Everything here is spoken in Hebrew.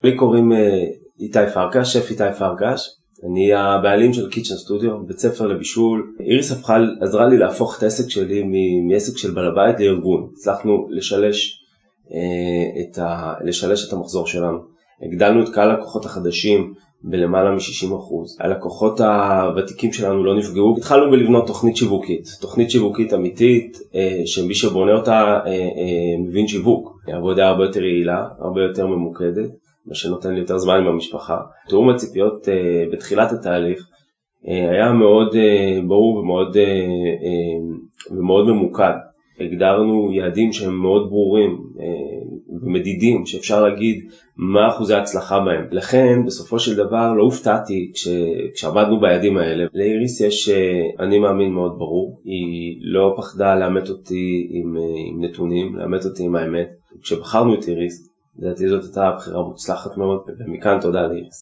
לי קוראים איתי פרקש, שף איתי פרקש. אני הבעלים של קיצ'ן סטודיו, בית ספר לבישול. איריס עזרה לי להפוך את העסק שלי מעסק של בעל הבית לארגון. הצלחנו לשלש את המחזור שלנו. הגדלנו את קהל הלקוחות החדשים בלמעלה מ-60%. הלקוחות הוותיקים שלנו לא נפגעו. התחלנו בלבנות תוכנית שיווקית אמיתית, שמי שבונה אותה מבין שיווק. עבודה הרבה יותר יעילה, הרבה יותר ממוקדת, מה שנותן לי יותר זמן עם המשפחה. תיאום הציפיות בתחילת התהליך היה מאוד ברור ומאוד ממוקד. הגדרנו יעדים שהם מאוד ברורים ומדידים, שאפשר להגיד מה אחוזי ההצלחה בהם. לכן בסופו של דבר לא הופתעתי כשעמדנו ביעדים האלה. לאיריס יש אני מאמין מאוד ברור. היא לא פחדה לאמת אותי עם נתונים, לאמת אותי עם האמת. כשבחרנו את איריס, לדעתי זאת הייתה בחירה מוצלחת מאוד, ומכאן תודה לאיריס.